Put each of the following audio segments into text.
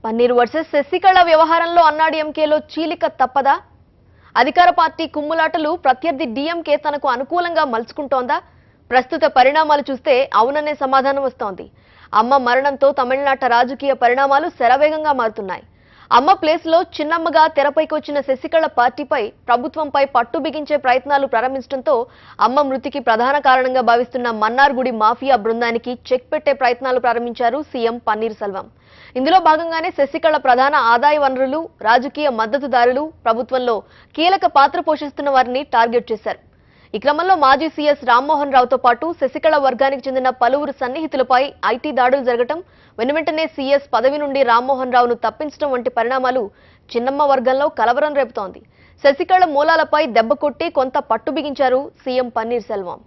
Paneer versus Sasikala వ్యవహారంలో అన్నాడీఎంకేలో చీలిక తప్పదా? అధికార పార్టీ కుమ్ములాటలు ప్రత్యర్థి డీఎంకే తనకు అనుకూలంగా మలుచుకుంటోందా? ప్రస్తుత పరిణామాలు చూస్తే అవుననే సమాధానం వస్తోంది. అమ్మ మరణంతో తమిళనాట రాజకీయ పరిణామాలు శరవేగంగా మారుతున్నాయి. అమ్మ ప్లేస్ లో చిన్నమ్మగా తెరపైకి వచ్చిన శశికళ పార్టీపై ప్రభుత్వంపై పట్టు బిగించే ప్రయత్నాలు ప్రారంభించడంతో అమ్మ మృతికి ప్రధాన కారణంగా భావిస్తున్న మన్నార్గుడి మాఫియా బృందానికి చెక్ పెట్టే ప్రయత్నాలు ప్రారంభించారు సీఎం పన్నీర్ సెల్వం. ఇందులో భాగంగానే శశికళ ప్రధాన ఆదాయ వనరులు, రాజకీయ మద్దతుదారులు, ప్రభుత్వంలో కీలక పాత్ర పోషిస్తున్న వారిని టార్గెట్ చేశారు. ఈ క్రమంలో మాజీ సీఎస్ రామ్మోహన్ రావుతో పాటు శశికళ వర్గానికి చెందిన పలువురు సన్నిహితులపై ఐటీ దాడులు జరగటం, వెనువెంటనే సీఎస్ పదవి నుండి రామ్మోహన్ రావును తప్పించడం వంటి పరిణామాలు చిన్నమ్మ వర్గంలో కలవరం రేపుతోంది. శశికళ మూలాలపై దెబ్బ కొట్టి కొంత పట్టు బిగించారు సీఎం పన్నీర్ సెల్వం.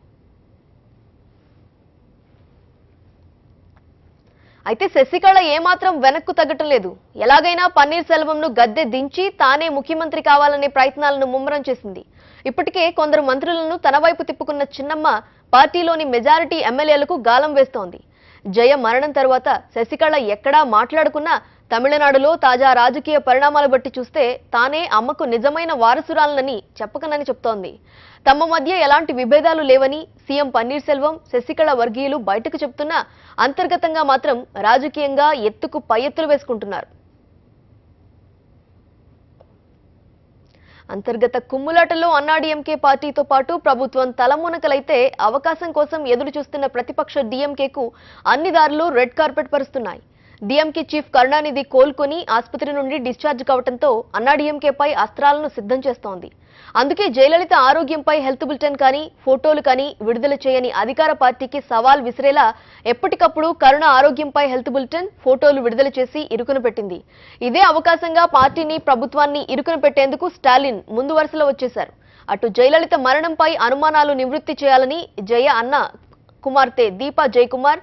అయితే శశికళ ఏమాత్రం వెనక్కు తగ్గటం లేదు. ఎలాగైనా పన్నీర్ సెల్వంను గద్దె దించి తానే ముఖ్యమంత్రి కావాలనే ప్రయత్నాలను ముమ్మరం చేసింది. ఇప్పటికే కొందరు మంత్రులను తన వైపు తిప్పుకున్న చిన్నమ్మ పార్టీలోని మెజారిటీ ఎమ్మెల్యేలకు గాలం వేస్తోంది. జయ మరణం తర్వాత శశికళ ఎక్కడా మాట్లాడుకున్నా తమిళనాడులో తాజా రాజకీయ పరిణామాలు బట్టి చూస్తే తానే అమ్మకు నిజమైన వారసురాలనని చెప్పకనని చెప్తోంది. తమ మధ్య ఎలాంటి విభేదాలు లేవని సీఎం పన్నీర్ సెల్వం, శశికళ వర్గీయులు బయటకు చెప్తున్నా అంతర్గతంగా మాత్రం రాజకీయంగా ఎత్తుకు పై ఎత్తులు వేసుకుంటున్నారు. అంతర్గత కుమ్ములాటల్లో అన్నాడీఎంకే పార్టీతో పాటు ప్రభుత్వం తలమునకలైతే అవకాశం కోసం ఎదురు చూస్తున్న ప్రతిపక్ష డీఎంకేకు అన్ని దారులు రెడ్ కార్పెట్ పరుస్తున్నాయి. డీఎంకే చీఫ్ కరుణానిధి కోలుకొని ఆసుపత్రి నుండి డిశ్చార్జ్ కావడంతో అన్నాడీఎంకేపై అస్త్రాలను సిద్ధం చేస్తోంది. అందుకే జయలలిత ఆరోగ్యంపై హెల్త్ బులెటిన్ కానీ, ఫోటోలు కానీ విడుదల చేయని అధికార పార్టీకి సవాల్ విసిరేలా ఎప్పటికప్పుడు కరుణ ఆరోగ్యంపై హెల్త్ బులెటిన్, ఫోటోలు విడుదల చేసి ఇరుకున పెట్టింది. ఇదే అవకాశంగా పార్టీని, ప్రభుత్వాన్ని ఇరుకున పెట్టేందుకు స్టాలిన్ ముందు వరుసలో వచ్చేశారు. అటు జయలలిత మరణంపై అనుమానాలు నివృత్తి చేయాలని జయ అన్న కుమార్తె దీపా జయకుమార్,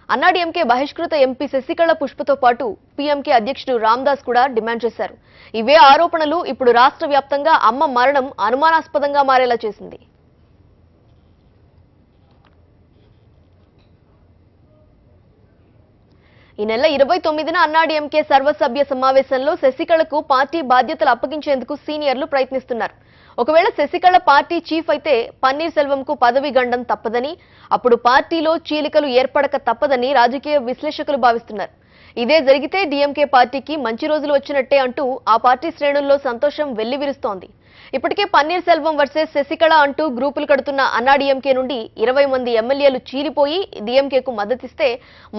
అన్నాడీఎంకే బహిష్కృత ఎంపీ శశికళ పుష్పతో పాటు పీఎంకే అధ్యక్షుడు రామ్దాస్ కూడా డిమాండ్ చేశారు. ఇవే ఆరోపణలు ఇప్పుడు రాష్ట్ర వ్యాప్తంగా అమ్మ మరణం అనుమానాస్పదంగా మారేలా చేసింది. ఈ నెల 29న అన్నాడీఎంకే సర్వసభ్య సమావేశంలో శశికళకు పార్టీ బాధ్యతలు అప్పగించేందుకు సీనియర్లు ప్రయత్నిస్తున్నారు. ఒకవేళ శశికళ పార్టీ చీఫ్ అయితే పన్నీర్ సెల్వంకు పదవి గండం తప్పదని, అప్పుడు పార్టీలో చీలికలు ఏర్పడక తప్పదని రాజకీయ విశ్లేషకులు భావిస్తున్నారు. ఇదే జరిగితే డీఎంకే పార్టీకి మంచి రోజులు వచ్చినట్టే అంటూ ఆ పార్టీ శ్రేణుల్లో సంతోషం వెల్లివిరుస్తోంది. ఇప్పటికే పన్నీర్ సెల్వం వర్సెస్ శశికళ అంటూ గ్రూపులు కడుతున్న అన్నాడీఎంకే నుండి 20 మంది ఎమ్మెల్యేలు చీలిపోయి డీఎంకేకు మద్దతిస్తే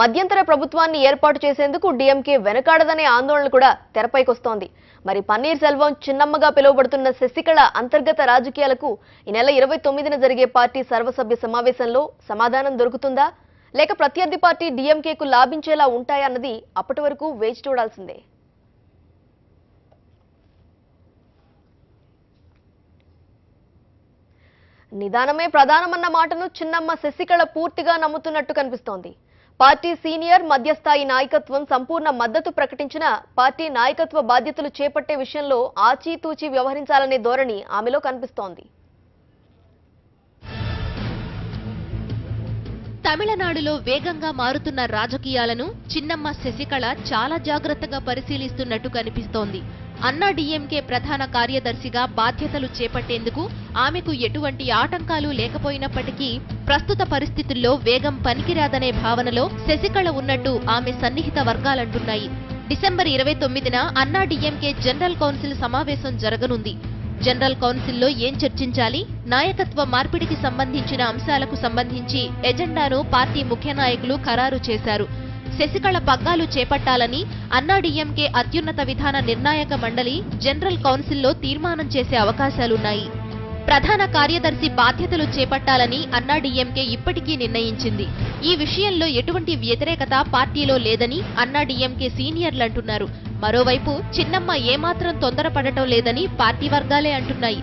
మధ్యంతర ప్రభుత్వాన్ని ఏర్పాటు చేసేందుకు డీఎంకే వెనకాడదనే ఆందోళన కూడా తెరపైకొస్తోంది. మరి పన్నీర్ సెల్వం, చిన్నమ్మగా పిలువబడుతున్న శశికళ అంతర్గత రాజకీయాలకు ఈ నెల 29న జరిగే పార్టీ సర్వసభ్య సమావేశంలో సమాధానం దొరుకుతుందా, లేక ప్రత్యర్థి పార్టీ డీఎంకేకు లాభించేలా ఉంటాయన్నది అప్పటి వరకు వేచి చూడాల్సిందే. నిదానమే ప్రధానమన్న మాటను చిన్నమ్మ శశికళ పూర్తిగా నమ్ముతున్నట్టు కనిపిస్తోంది. పార్టీ సీనియర్, మధ్యస్థాయి నాయకత్వం సంపూర్ణ మద్దతు ప్రకటించిన పార్టీ నాయకత్వ బాధ్యతలు చేపట్టే విషయంలో ఆచితూచి వ్యవహరించాలనే ధోరణి ఆమెలో కనిపిస్తోంది. తమిళనాడులో వేగంగా మారుతున్న రాజకీయాలను చిన్నమ్మ శశికళ చాలా జాగ్రత్తగా పరిశీలిస్తున్నట్టు కనిపిస్తోంది. అన్నాడీఎంకే ప్రధాన కార్యదర్శిగా బాధ్యతలు చేపట్టేందుకు ఆమెకు ఎటువంటి ఆటంకాలు లేకపోయినప్పటికీ ప్రస్తుత పరిస్థితుల్లో వేగం పనికిరాదనే భావనలో శశికళ ఉన్నట్టు ఆమె సన్నిహిత వర్గాలంటున్నాయి. డిసెంబర్ 29న అన్నాడీఎంకే జనరల్ కౌన్సిల్ సమావేశం జరగనుంది. జనరల్ కౌన్సిల్లో ఏం చర్చించాలి, నాయకత్వ మార్పిడికి సంబంధించిన అంశాలకు సంబంధించి ఎజెండాను పార్టీ ముఖ్య నాయకులు ఖరారు చేశారు. శశికళ పగ్గాలు చేపట్టాలని అన్నాడీఎంకే అత్యున్నత విధాన నిర్ణాయక మండలి జనరల్ కౌన్సిల్లో తీర్మానం చేసే అవకాశాలున్నాయి. ప్రధాన కార్యదర్శి బాధ్యతలు చేపట్టాలని అన్నాడీఎంకే ఇప్పటికీ నిర్ణయించింది. ఈ విషయంలో ఎటువంటి వ్యతిరేకత పార్టీలో లేదని అన్నాడీఎంకే సీనియర్లంటున్నారు. మరోవైపు చిన్నమ్మ ఏమాత్రం తొందరపడటం లేదని పార్టీ వర్గాలే అంటున్నాయి.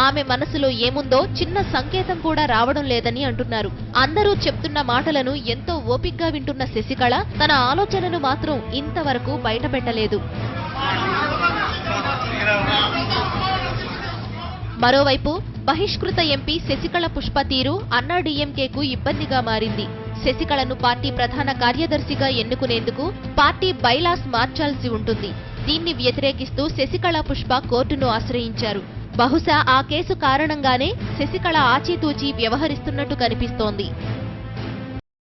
ఆమె మనసులో ఏముందో చిన్న సంకేతం కూడా రావడం లేదని అంటున్నారు. అందరూ చెప్తున్న మాటలను ఎంతో ఓపిగ్గా వింటున్న శశికళ తన ఆలోచనను మాత్రం ఇంతవరకు బయటపెట్టలేదు. మరోవైపు బహిష్కృత ఎంపీ శశికళ పుష్ప తీరు అన్నాడీఎంకేకు ఇబ్బందిగా మారింది. శశికళను పార్టీ ప్రధాన కార్యదర్శిగా ఎన్నుకునేందుకు పార్టీ బైలాస్ మార్చాల్సి ఉంటుంది. దీన్ని వ్యతిరేకిస్తూ శశికళ పుష్ప కోర్టును ఆశ్రయించారు. బహుశా ఆ కేసు కారణంగానే శశికళ ఆచితూచి వ్యవహరిస్తున్నట్టు కనిపిస్తోంది.